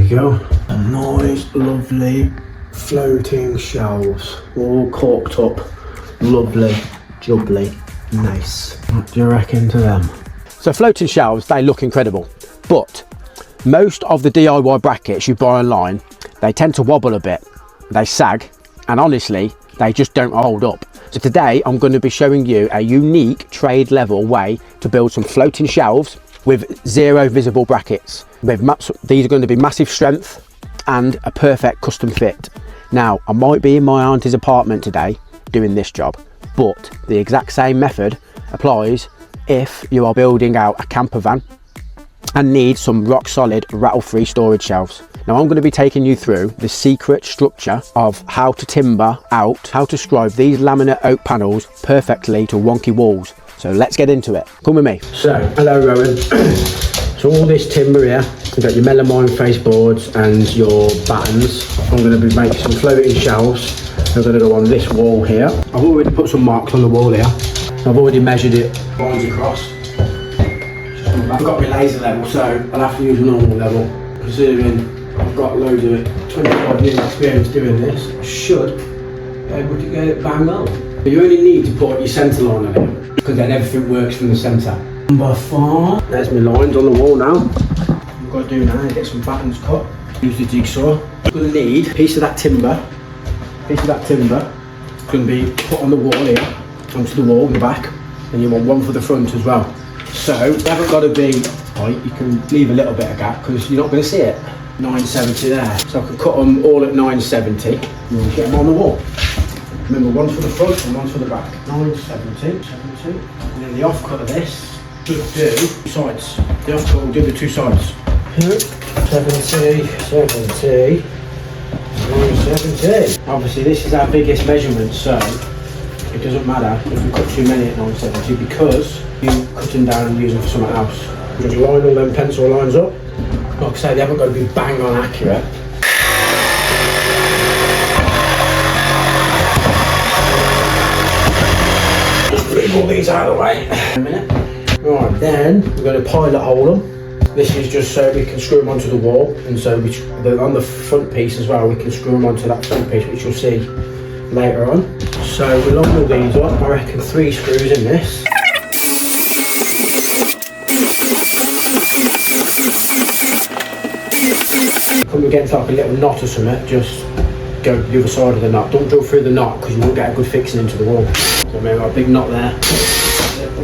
we go. Nice, lovely floating shelves, all corked up, lovely, jubbly, nice. What do you reckon to them? So floating shelves, they look incredible, but most of the DIY brackets you buy online, they tend to wobble a bit, they sag, and honestly, they just don't hold up. So today I'm going to be showing you a unique trade level way to build some floating shelves with zero visible brackets. These are going to be massive strength and a perfect custom fit. Now, I might be in my auntie's apartment today doing this job, but the exact same method applies if you are building out a camper van and need some rock solid rattle-free storage shelves. Now I'm going to be taking you through the secret structure of how to timber out, how to scribe these laminate oak panels perfectly to wonky walls. So let's get into it. Come with me. So, hello Rowan. So all this timber here, you've got your melamine face boards and your battens. I'm going to be making some floating shelves. They're going to go on this wall here. I've already put some marks on the wall here. I've already measured it lines across. I've got my laser level, so I'll have to use a normal level. Considering I've got loads of 25 years experience doing this, I should be able to get it bang on. You only need to put your centre line on it, because then everything works from the centre. Number 4, there's my lines on the wall now. What I've got to do now is get some battens cut. Use the jigsaw. I'm going to need a piece of that timber. It's going to be put on the wall here, onto the wall in the back, and you want one for the front as well. So, they haven't got to be tight, you can leave a little bit of gap because you're not going to see it. 970 there. So I can cut them all at 970 and we'll get them on the wall. Remember, one's for the front and one's for the back. 970, 70. And then the offcut of this should do 2 sides. The offcut will do the 2 sides. 70, 70, 970. Obviously this is our biggest measurement, so it doesn't matter if we cut too many at 970 because you're cutting down and using for something else. Just line all them pencil lines up. Like I say, they haven't got to be bang on accurate. Just move all these out of the way. A minute. Right, then we're going to pilot hole them. This is just so we can screw them onto the wall, and so on the front piece as well, we can screw them onto that front piece, which you'll see later on. So we'll line all these up. I reckon 3 screws in this. When we get to like a little knot or something, just go the other side of the knot. Don't drill through the knot because you won't get a good fixing into the wall. So maybe got a big knot there.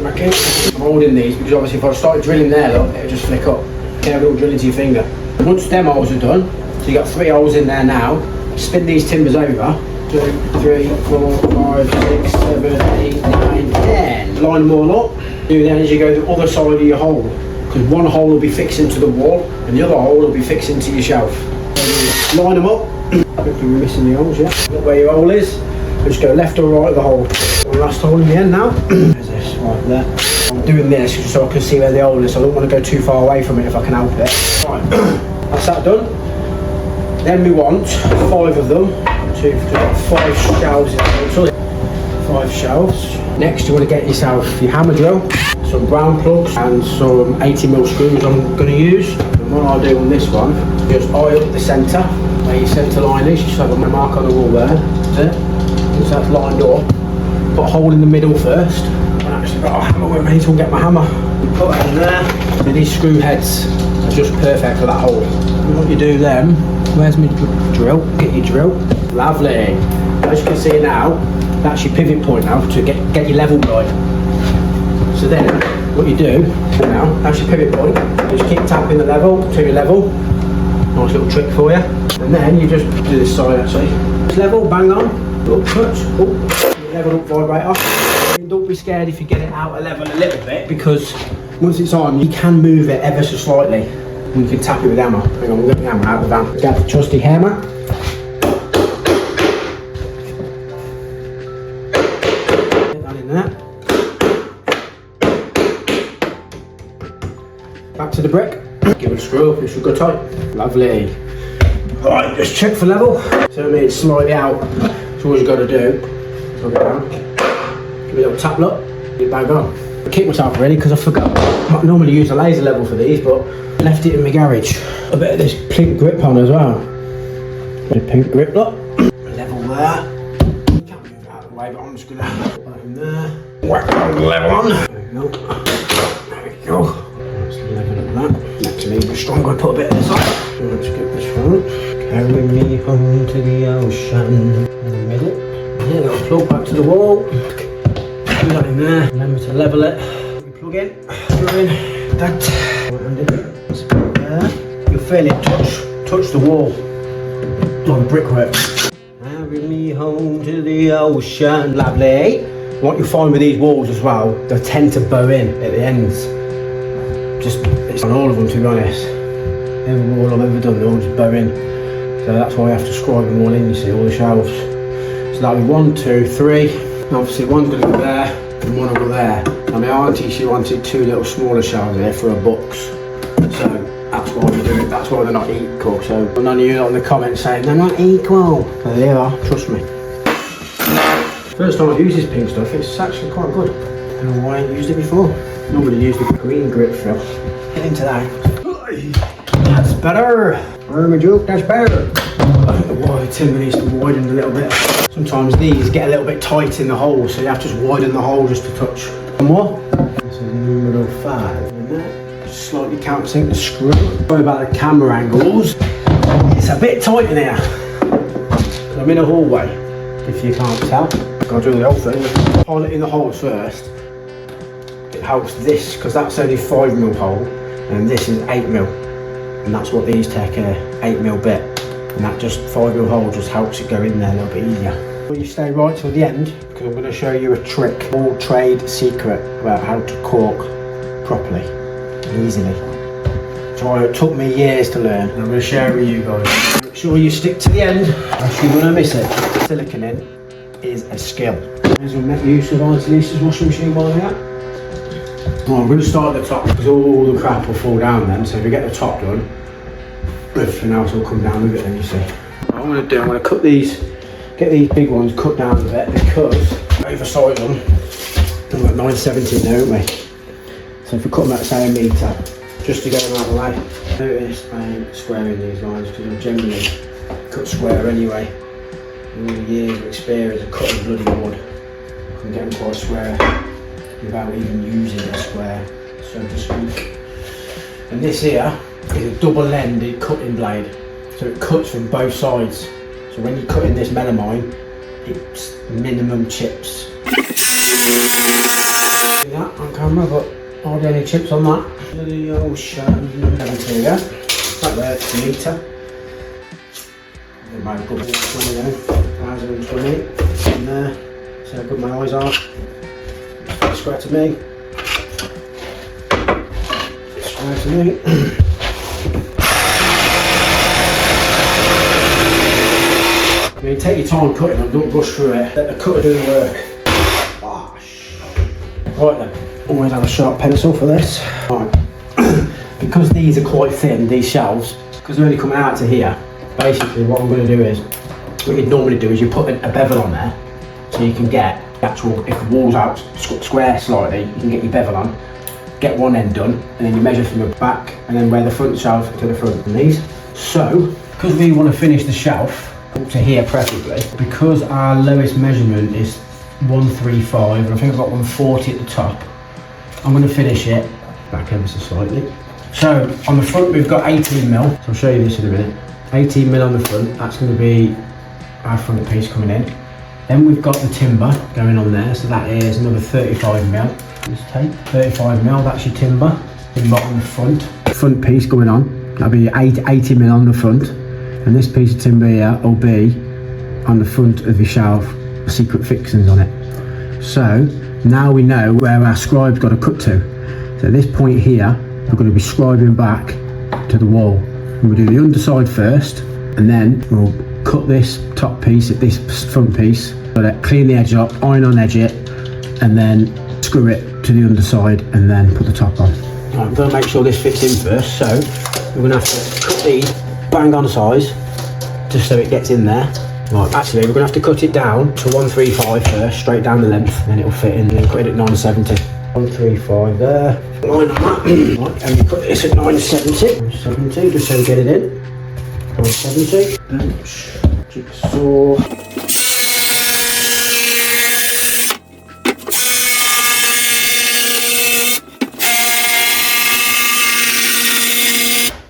I'm holding these because obviously if I start drilling there, look, it'll just flick up. Careful drill into your finger. Once them holes are done, so you got 3 holes in there now, spin these timbers over. 2, 3, 4, 5, 6, 7, 8, 9, 10. Line them all up. Do then as you go the other side of your hole. Because one hole will be fixed into the wall and the other hole will be fixed into your shelf. So line them up. Hopefully we're missing the holes, yeah? Look where your hole is. Just go left or right of the hole. One last hole in the end now. There's this, right there. I'm doing this so I can see where the hole is. So I don't want to go too far away from it if I can help it. Right, that's that done. Then we want 5 of them. 5 shelves in total. 5 shelves. Next you want to get yourself your hammer drill, some brown plugs and some 80mm screws I'm going to use. And what I'll do on this one, just eye up the centre, where your centre line is, just have a mark on the wall there. That's it. Once that's lined up, put a hole in the middle first. I actually got a hammer with me, so I'll get my hammer. Put that in there. And these screw heads are just perfect for that hole. And what you do then, where's my drill? Get your drill. Lovely. As you can see now, that's your pivot point now to get your level guide. So then, what you do now, that's your pivot point. You just keep tapping the level to your level. Nice little trick for you. And then you just do this side actually. This level, bang on, little touch, level up vibrator. And don't be scared if you get it out of level a little bit because once it's on, you can move it ever so slightly. And you can tap it with hammer. Hang on, we'll get the hammer out of the van. Get the trusty hammer. Back to the brick, give it a screw up, it should go tight. Lovely. Right, just check for level. So I mean it's slightly out, so all you've got to do, plug it down, give it a little tap look, get it back on. I kicked myself really because I forgot. I normally use a laser level for these, but I left it in my garage. A bit of this pink grip on as well. Got a pink grip, look. Level there. Can't move it out of the way, but I'm just gonna put that in there. Whack that level on. There we go. There we go. Let's level up that. Next to me, stronger. Put a bit of this on. Let's get this one. Carry me home to the ocean. In the middle. Yeah, little plug back to the wall. Put that in there. Remember to level it. Plug in. That. And there. You'll feel it touch the wall. Like brickwork. Carry me home to the ocean. Lovely. What you find with these walls as well, they tend to bow in at the ends. It's on all of them, to be honest. Every wall I've ever done, they all just bow in. So that's why I have to scribe them all in, you see, all the shelves. So that'll be 1, 2, 3. Obviously one's going to go there, and one will go there. And my auntie, she wanted 2 little smaller shelves there for her books. So that's why we do it, that's why they're not equal. So none of you in the comments saying they're not equal. But they are, trust me. First time I've used this pink stuff, it's actually quite good. I don't know why I ain't used it before. Normally use the green grip fill. Get into that. That's better. Remember joke, that's better. I think the wide timber needs to widen a little bit. Sometimes these get a little bit tight in the hole, so you have to just widen the hole just to touch. One more. This is number 5. Just slightly countersink the screw. Sorry about the camera angles. It's a bit tight in here. I'm in a hallway, if you can't tell. Got to do the whole thing. Hold it in the holes first. It helps this, because that's only 5mm hole, and this is 8mm. And that's what these take, a 8mm bit. And that just 5mm hole just helps it go in there a little bit easier. Well, you stay right till the end, because I'm going to show you a trick, all trade secret about how to cork properly, easily. So it took me years to learn, and I'm going to share it with you guys. Make sure you stick to the end, else you're going to miss it. Silicon in is a skill. As we make use of Auntie Lisa's washing machine while we're at. Well, I'm going to start at the top, because all the crap will fall down then, so if we get the top done, everything else will come down with it then, you see. What I'm going to do, I'm going to cut these, get these big ones cut down a bit, because oversize them. We've got 970 now, haven't we? So if we cut them at say 1 metre, just to get them out of the way. Notice I ain't squaring these lines, because I generally cut square anyway. All the years of experience of cutting bloody wood, I can get them quite square without even using a square, so to speak. And this here is a double-ended cutting blade, so it cuts from both sides. So when you cut in this melamine, it's minimum chips. See that on camera, but hardly any chips on that. The ocean, 70 there. Right there, it's a metre. About a good 20 then, 1,020 in there. So I put my eyes on. Square to me. Square to me. I mean, take your time cutting them, don't rush through it. Let the cutter do the work. Right then, always have a sharp pencil for this. Right. Because these are quite thin, these shelves, because they're only coming out to here, basically what I'm going to do is, what you'd normally do is you put a bevel on there, so you can get the actual, if the wall's out square slightly, you can get your bevel on, get one end done, and then you measure from the back, and then wear the front shelf to the front of these. So, because we want to finish the shelf, up to here preferably, because our lowest measurement is 135, and I think I've got 140 at the top, I'm going to finish it back ever so slightly. So, on the front we've got 18mm, so I'll show you this in a minute. 18mm on the front, that's going to be our front piece coming in. Then we've got the timber going on there, so that is another 35mm. This tape, 35mm, that's your timber on the front. Front piece going on, that'll be 80mm on the front. And this piece of timber here will be on the front of your shelf, secret fixings on it. So, now we know where our scribe's got to cut to. So at this point here, we're going to be scribing back to the wall. We'll do the underside first, and then we'll cut this top piece, this front piece, so that clean the edge up, iron on edge it, and then screw it to the underside, and then put the top on. Right, I'm going to make sure this fits in first, so we're going to have to cut these bang on size, just so it gets in there. Right, actually we're going to have to cut it down to 135 first, straight down the length, then it'll fit in, and then cut it at 970. 135 there. Line on that. Right, and we put this at 970. 970, just so we get it in. 970. Bench. Jigsaw.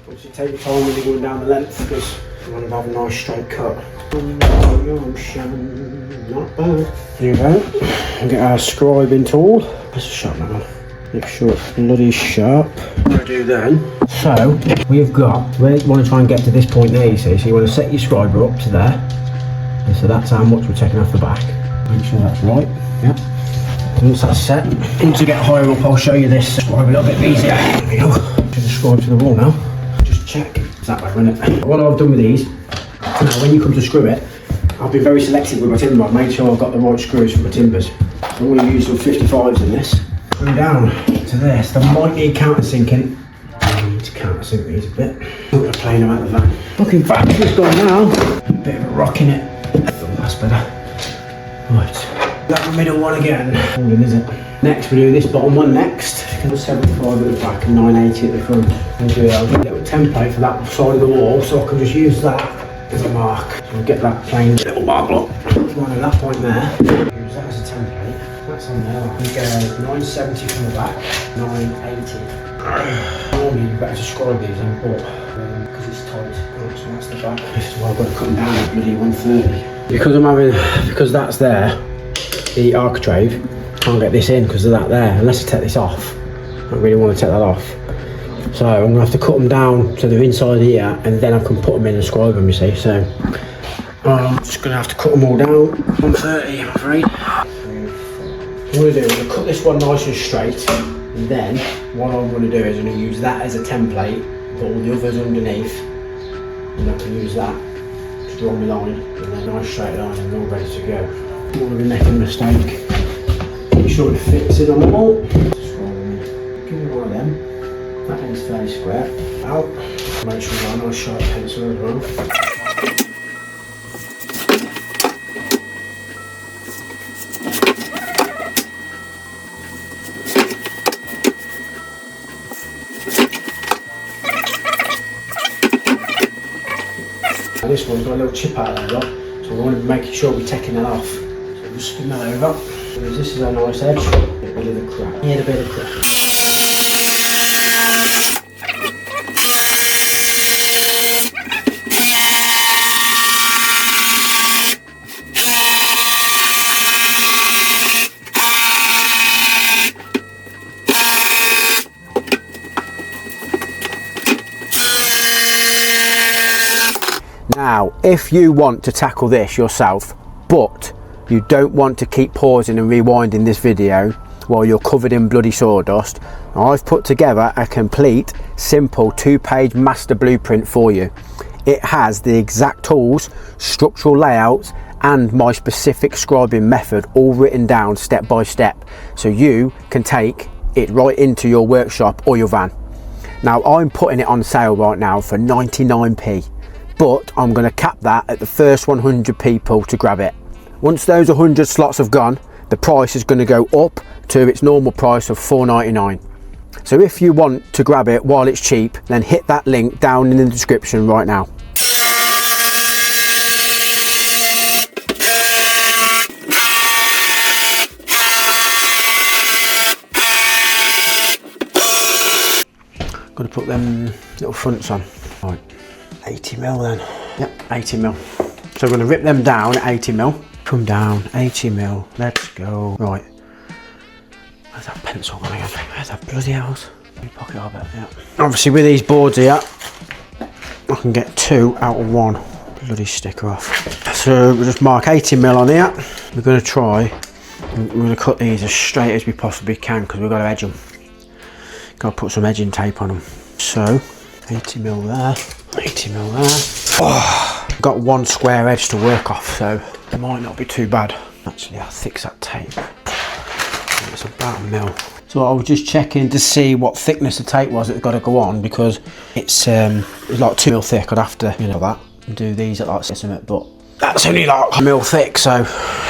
Obviously take your time when you're going down the length because you want to have a nice straight cut. Not bad. Here we go. And get our scribing tool. That's a sharp one. Make sure it's bloody sharp. What I do then. So we've got. We want to try and get to this point there. You see. So you want to set your scriber up to there. And so that's how much we're taking off the back. Make sure that's right. Yep. Once that's set, once you get higher up, I'll show you this scribe a little bit easier. There we go. Just scribe to the wall now. Just check. It's that way, isn't it? What I've done with these. Now, when you come to screw it, I've been very selective with my timber. I've made sure I've got the right screws for my timbers. I'm going to use some 55s in this. Screw down to this. They might need countersinking. I need to countersink these a bit. I'm going to plane them out of that. Looking back, it's gone now. A bit of a rock in it. That's better. Right. Got the middle one again. Holding, is it? Next, we do this bottom one next. 75 at the back and 980 at the front. And do a little template for that side of the wall, so I can just use that as a mark. So we'll get that plain little mark look. One at that point there. Use that as a template. That's on there. We go 970 from the back, 980. Normally you better describe these in, but because it's tight. Right, so that's the back. This is why I've got to cut them down to bloody 130. Because that's there, the architrave, can't get this in because of that there, unless I take this off. I don't really want to take that off. So I'm going to have to cut them down so they're inside here, and then I can put them in and scribe them, you see. So I'm just going to have to cut them all down. 130, I'm afraid. What I'm going to do, I'm going to cut this one nice and straight, and then what I'm going to do is I'm going to use that as a template, put all the others underneath, and I can use that to draw my line, and then a nice straight line, and we're all ready to go. I'm going to be making a mistake. Make sure it fits in on the wall. Give me one of them. That end's fairly square. Out. Make sure you've got a nice sharp pencil as well. And this one's got a little chip out of there, so we want to make sure we're taking that off. So we'll spin that over. Because this is a nice edge. Get rid of the crack. Yeah, a bit of crack. Now, if you want to tackle this yourself, but you don't want to keep pausing and rewinding this video while you're covered in bloody sawdust, I've put together a complete, simple 2-page master blueprint for you. It has the exact tools, structural layouts, and my specific scribing method all written down step by step, so you can take it right into your workshop or your van. Now, I'm putting it on sale right now for 99p, but I'm going to cap that at the first 100 people to grab it. Once those 100 slots have gone, the price is going to go up to its normal price of £4.99. So if you want to grab it while it's cheap, then hit that link down in the description right now. Got to put them little fronts on. Right, 80mm then. Yep, 80mm. So we're going to rip them down at 80mm. Come down, 80mm. Let's go. Right. Where's that pencil going again? Where's that bloody house? Pocket of it, yeah. Obviously with these boards here, I can get 2 out of 1. Bloody sticker off. So we'll just mark 80mm on here. We're going to try, we're going to cut these as straight as we possibly can because we've got to edge them. Got to put some edging tape on them. So 80mm there, 80mm there. Oh, got one square edge to work off, so it might not be too bad. Actually, how thick's that tape? It's about a mil. So I was just checking to see what thickness the tape was that's got to go on, because it's like 2 mil thick. I'd have to, you know, that and do these at like 6mm, but that's only like a mil thick, so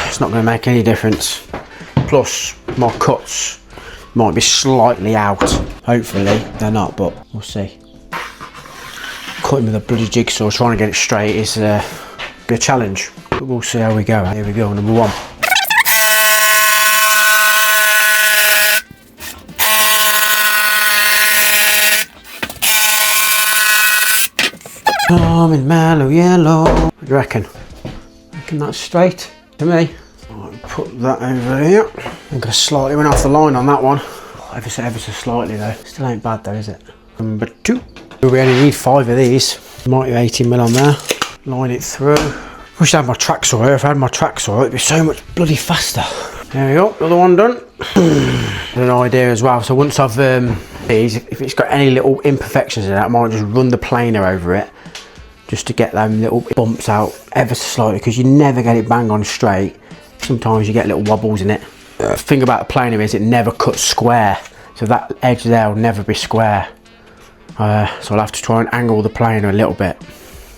it's not going to make any difference. Plus my cuts might be slightly out. Hopefully they're not, but we'll see. Cutting with a bloody jigsaw, trying to get it straight is be a challenge, but we'll see how we go. Here we go, number one. In mellow yellow. What do you reckon? Reckon that's straight to me. I'll put that over here. I'm gonna slightly went off the line on that one. Ever so slightly though. Still ain't bad though, is it? Number two. We only need 5 of these. Might be 18mm on there. Line it through. Wish I had my track saw here. If I had my track saw, it'd be so much bloody faster. There we go, another one done. An idea as well. So once I've these, if it's got any little imperfections in it, I might just run the planer over it, just to get them little bumps out ever so slightly, because you never get it bang on straight. Sometimes you get little wobbles in it. The thing about the planer is it never cuts square, so that edge there will never be square. So I'll have to try and angle the planer a little bit,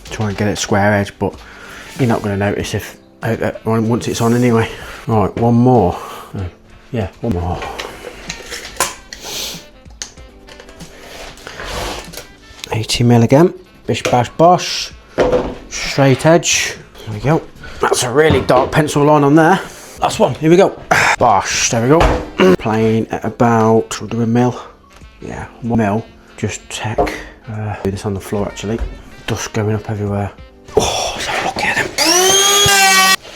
try and get it square edge, but you're not going to notice if once it's on anyway. Right, one more. Yeah, one more. $80mm again. Bish bash bosh. Straight edge. There we go. That's a really dark pencil line on there. Last one. Here we go. Bosh. There we go. Plane at about, we'll do a mil. Yeah, 1 mil. Just check. Do this on the floor actually. Dust going up everywhere. Oh, let's have a look at them.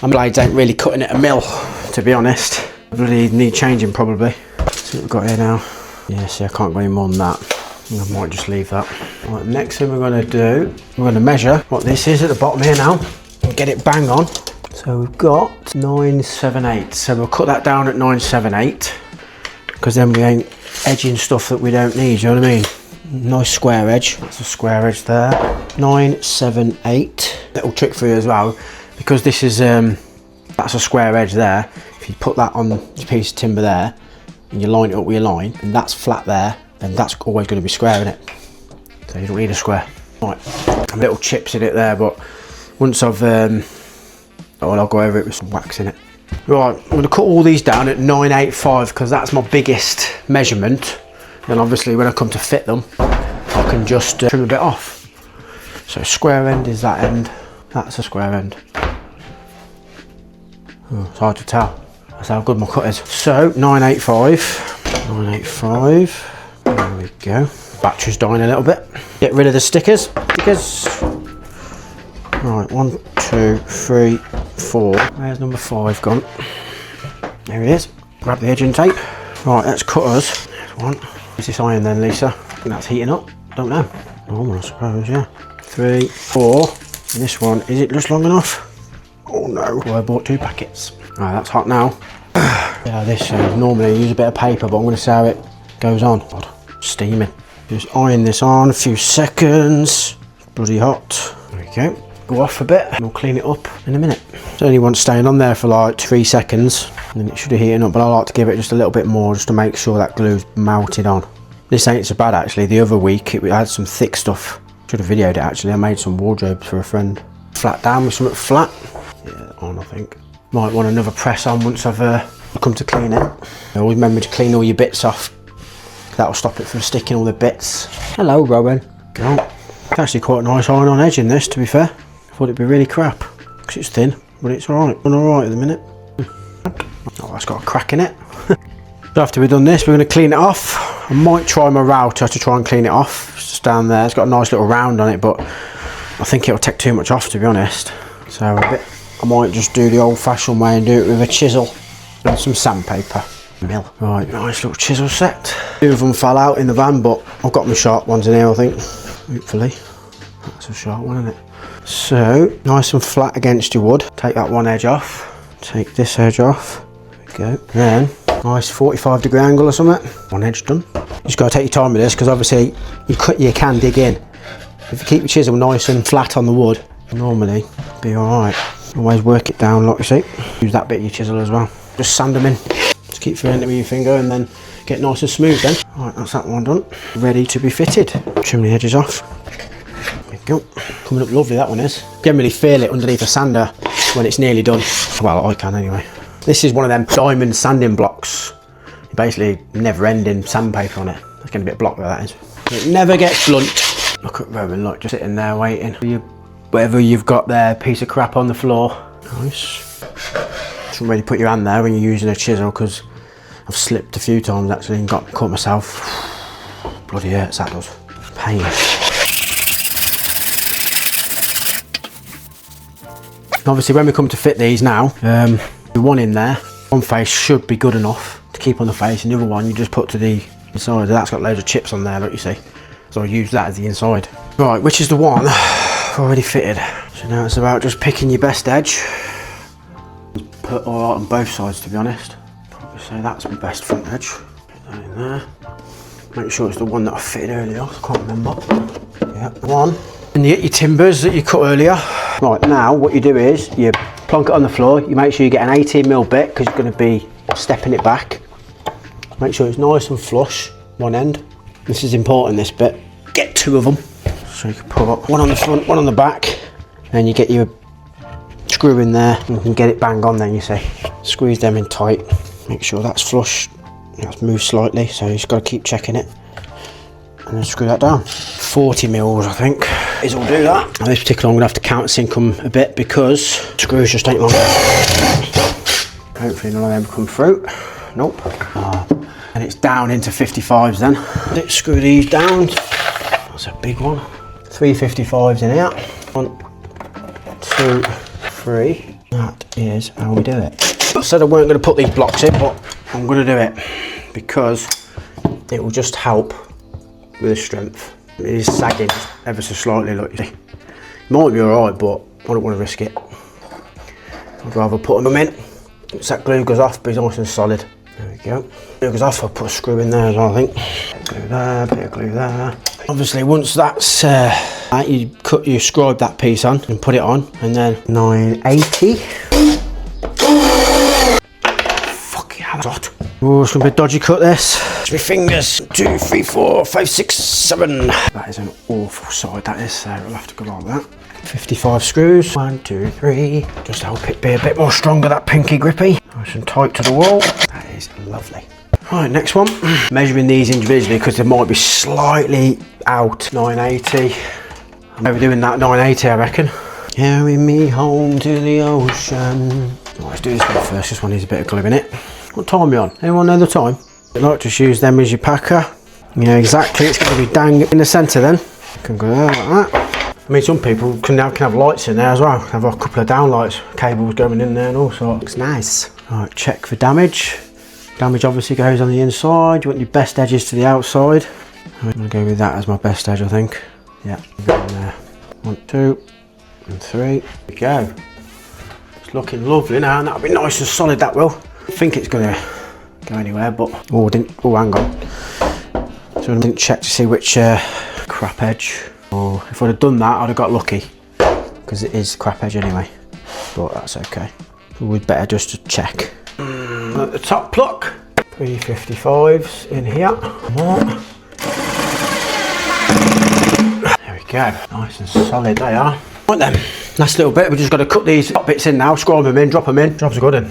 My blades ain't really cutting it a mil, to be honest. Really need changing probably. See what we've got here now. Yeah, see I can't go any more than that. I might just leave that. Right, next thing we're going to do, we're going to measure what this is at the bottom here now and get it bang on. So we've got 978. So we'll cut that down at 978 because then we ain't edging stuff that we don't need, you know what I mean? Nice square edge. That's a square edge there. 978. Little trick for you as well, because this is that's a square edge there. If you put that on the piece of timber there and you line it up with your line and that's flat there, then that's always going to be square in it. So you don't need a square. Right, little chips in it there, but once I've I'll go over it with some wax in it. Right, I'm going to cut all these down at 985 because that's my biggest measurement. Then obviously when I come to fit them, I can just trim a bit off. So square end is that end. That's a square end. Oh, it's hard to tell. That's how good my cut is. So 985. 985. There we go. Battery's dying a little bit. Get rid of the stickers. Right, 1, 2, 3, 4. Where's number 5 gone? There it is. Grab the edging tape. Right, let's cut us. There's one. Is this iron then, Lisa? I think that's heating up. Don't know. Normal, I suppose, yeah. 3, 4. And this one, is it just long enough? Oh no. Well, I bought 2 packets. Right, that's hot now. Yeah, this normally I use a bit of paper, but I'm going to see how it goes on. God, steaming. Just iron this on a few seconds. Bloody hot. There we go. Go off a bit and we'll clean it up in a minute. It's only one staying on there for like 3 seconds and then it should have heated up, but I like to give it just a little bit more just to make sure that glue's melted on. This ain't so bad actually. The other week it had some thick stuff. Should have videoed it actually. I made some wardrobes for a friend. Flat down with something flat. Yeah, on I think. Might want another press on once I've come to clean it. Always remember to clean all your bits off. That'll stop it from sticking all the bits. Hello, Rowan. Go. It's actually quite a nice iron on edge in this, to be fair. I thought it'd be really crap because it's thin, but it's alright. Done alright at the minute. Oh, that's got a crack in it. So after we've done this, we're going to clean it off. I might try my router to try and clean it off. It's just down there. It's got a nice little round on it, but I think it'll take too much off, to be honest. So I might just do the old-fashioned way and do it with a chisel and some sandpaper. Mill. Right, nice little chisel set. 2 of them fell out in the van, but I've got my sharp ones in here, I think. Hopefully. That's a sharp one, isn't it? So, nice and flat against your wood. Take that one edge off. Take this edge off. There we go. Then, nice 45-degree angle or something. One edge done. You just got to take your time with this, because obviously you can dig in. If you keep your chisel nice and flat on the wood, normally be alright. Always work it down, like you see. Use that bit of your chisel as well. Just sand them in. Just keep feeling it with your finger and then get nice and smooth then. Right, that's that one done. Ready to be fitted. Trim the edges off. There we go. Coming up lovely, that one is. Generally feel it underneath a sander when it's nearly done. Well, I can anyway. This is one of them diamond sanding blocks. You basically never-ending sandpaper on it. That's going to be a block where that is. It never gets blunt. Look at Rowan, look, just sitting there waiting. Whatever you've got there, piece of crap on the floor. Nice. Shouldn't really put your hand there when you're using a chisel, because I've slipped a few times actually and caught myself. Bloody hurts, that does. Pain. Obviously when we come to fit these now, the one in there, one face should be good enough to keep on the face, and the other one you just put to the inside. That's got loads of chips on there, look, you see. So I use that as the inside. Right, which is the one already fitted. So now it's about just picking your best edge. Put all right on both sides, to be honest. Probably say that's my best front edge. Put that in there. Make sure it's the one that I fitted earlier, I can't remember. Yeah, one. And you get your timbers that you cut earlier. Right, now what you do is you plonk it on the floor. You make sure you get an 18mm bit, because you're going to be stepping it back. Make sure it's nice and flush, one end. This is important, this bit. Get two of them. So you can pull up one on the front, one on the back. Then you get your screw in there and you can get it bang on then, you see. Squeeze them in tight. Make sure that's flush. That's moved slightly, so you just got to keep checking it. And then screw that down. 40mm, I think, is all do that. Now this particular I'm going to have to countersink them a bit, because screws just ain't long enough. Hopefully none of them come through. Nope. And it's down into 55s then. Let's screw these down. That's a big one. 3 55s in here. 1, 2, 3. That is how we do it. I said I weren't going to put these blocks in, but I'm going to do it because it will just help with the strength. It is sagging ever so slightly, look, you see. It might be alright, but I don't want to risk it. I'd rather put them in. Once that glue goes off, be nice and solid. There we go. Glue goes off, I'll put a screw in there as well, I think. Bit of glue there, bit of glue there. Obviously, once that's you scribe that piece on and put it on, and then 980. Fuck yeah, that's hot. Oh, it's gonna be a dodgy cut, this. It's my fingers. 2, 3, 4, 5, 6, 7. That is an awful side, that is, so we'll have to go like that. 55 screws. 1, 2, 3. Just help it be a bit more stronger, that pinky grippy. Nice and tight to the wall. That is lovely. Right, next one. Measuring these individually because they might be slightly out. 980. I'm overdoing that 980, I reckon. Carry me home to the ocean. Right, let's do this one first. This one needs a bit of glue in it. What time are we on? Anyone know the time? I'd like just use them as your packer. Yeah, exactly. It's going to be dang in the centre then. You can go there like that. I mean, some people can have lights in there as well. Have a couple of downlights, cables going in there and all sorts. Looks nice. Right, check for damage. Damage obviously goes on the inside. You want your best edges to the outside. I'm going to go with that as my best edge, I think. Yeah, go in there. 1, 2, and 3. There we go. It's looking lovely now, and that'll be nice and solid, that will. I think it's going to go anywhere, but hang on. So I didn't check to see which crap edge. Or if I'd have done that, I'd have got lucky, because it is crap edge anyway. But that's okay. We'd better just to check. At the top pluck, 3 55s in here. More. There we go. Nice and solid they are. Right then, last little bit. We've just got to cut these top bits in now. Scroll them in, drop them in. Job's good in.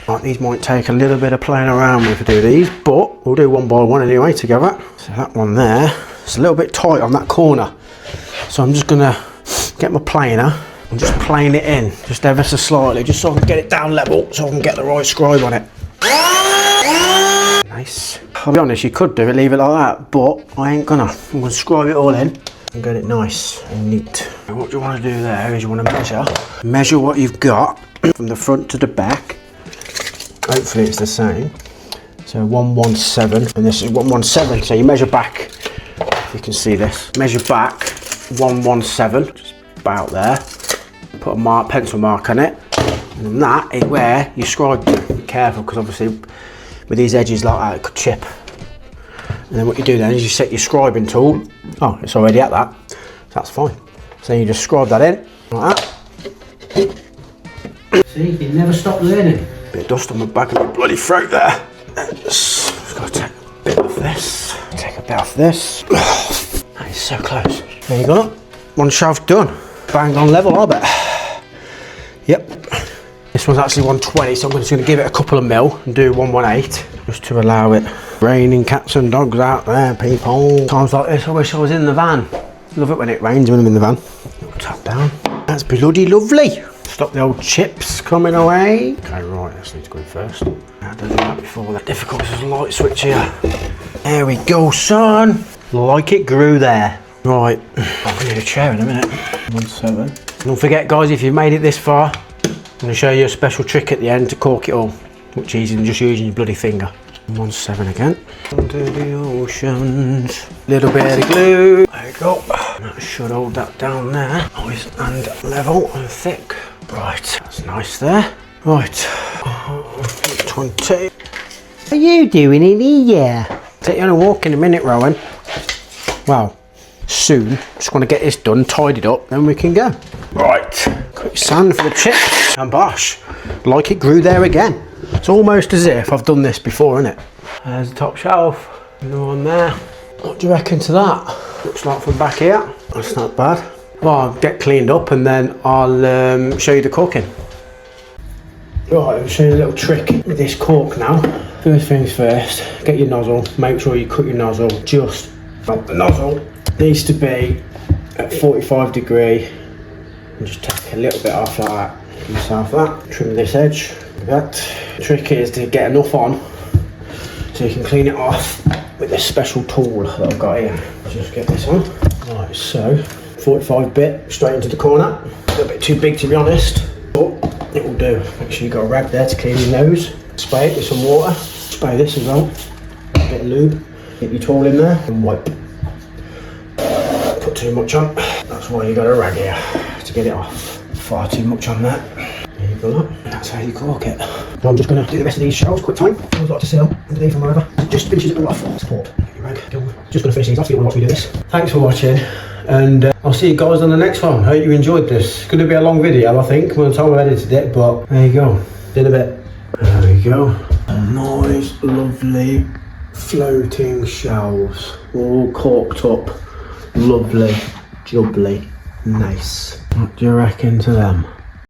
Right, these might take a little bit of playing around with to do these, but we'll do one by one anyway together. So that one there, it's a little bit tight on that corner. So I'm just gonna get my planer and just plane it in, just ever so slightly, just so I can get it down level, so I can get the right scribe on it. Nice. I'll be honest, you could do it, leave it like that, but I ain't gonna. I'm gonna scribe it all in and get it nice and neat. And what you want to do there is you want to measure what you've got from the front to the back. Hopefully it's the same. So 117, and this is 117. So you measure back, if you can see this. Measure back 117, just about there. Put a pencil mark on it, and that is where you scribe to. Be careful, because obviously with these edges like that, it could chip. And then what you do then is you set your scribing tool. Oh, it's already at that, so that's fine. So you just scribe that in like that. See, you never stop learning. Bit of dust on the back of my bloody throat there. Just got to take a bit off this. Take a bit off this. That is so close. There you go. One shaft done. Bang on level, I bet. Yep. This one's actually 120, so I'm just going to give it a couple of mil and do 118. just to allow it. Raining cats and dogs out there, people. Times like this, I wish I was in the van. Love it when it rains when I'm in the van. Little tap down. That's bloody lovely. Stop the old chips coming away. Okay, right, let's need to go in first. I had to do that before. That difficult, there's a light switch here. There we go, son. Like it grew there. Right, I need a chair in a minute. 1.7. Don't forget, guys, if you've made it this far, I'm going to show you a special trick at the end to cork it all. Much easier than just using your bloody finger. 1.7 again. Under the oceans. Little bit of glue. There you go. That should hold that down there. Nice and level and thick. Right, that's nice there. Right. 20. What are you doing in here? Take you on a walk in a minute, Rowan. Well, soon. Just want to get this done, tidied up, then we can go. Right. Quick sand for the chips. And bosh. Like it grew there again. It's almost as if I've done this before, isn't it? There's the top shelf. No one there. What do you reckon to that? Looks like from back here. That's not bad. Well, I'll get cleaned up and then I'll show you the corking. Right, I'll show you a little trick with this cork now. First things first, get your nozzle. Make sure you cut your nozzle just up the nozzle. Needs to be at 45 degree. And just take a little bit off like that. Give yourself that. Trim this edge. That. The trick is to get enough on so you can clean it off with this special tool that I've got here. Just get this on. Right, so 45 bit straight into the corner. A little bit too big to be honest, but it will do. Make sure you've got a rag there to clean your nose. Spray it with some water. Spray this as well. A bit of lube. Get your tool in there and wipe. Put too much on. That's why you got a rag here to get it off. Far too much on that. There you go. That's how you cork it. Now I'm just going to do the rest of these shelves quick time. I've got to seal underneath and wherever. Just finishes it all off. Support. Get your rag. Just going to finish these off. You want to watch me do this. Thanks for watching. And I'll see you guys on the next one. Hope you enjoyed this. It's going to be a long video, I think, by the time I've edited it, but there you go. In a bit. There we go. Nice, lovely, floating shelves. All corked up. Lovely, jubbly, nice. What do you reckon to them?